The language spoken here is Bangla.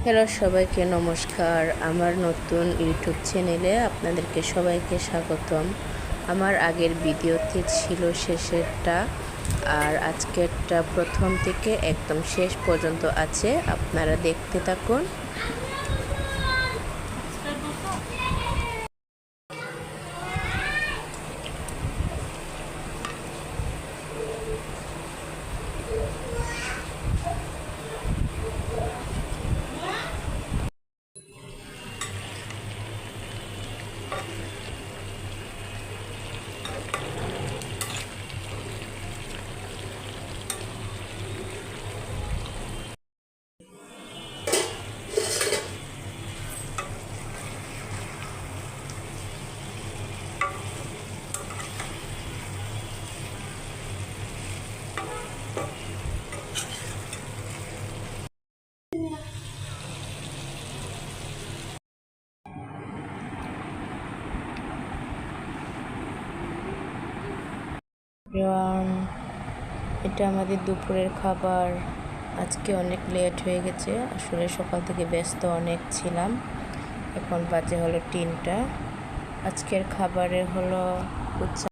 হ্যালো সবাইকে নমস্কার। আমার নতুন ইউটিউব চ্যানেলে আপনাদেরকে সবাইকে স্বাগতম। আমার আগের ভিডিওতে ছিল শেষেরটা, আর আজকেরটা প্রথম থেকে একদম শেষ পর্যন্ত আছে, আপনারা দেখতে থাকুন। এটা আমাদের দুপুরের খাবার। আজকে অনেক লেট হয়ে গেছে, আসলে সকাল থেকে ব্যস্ত অনেক ছিলাম। এখন বাজে হলো 3টা। আজকের খাবারে হলো উচ্চ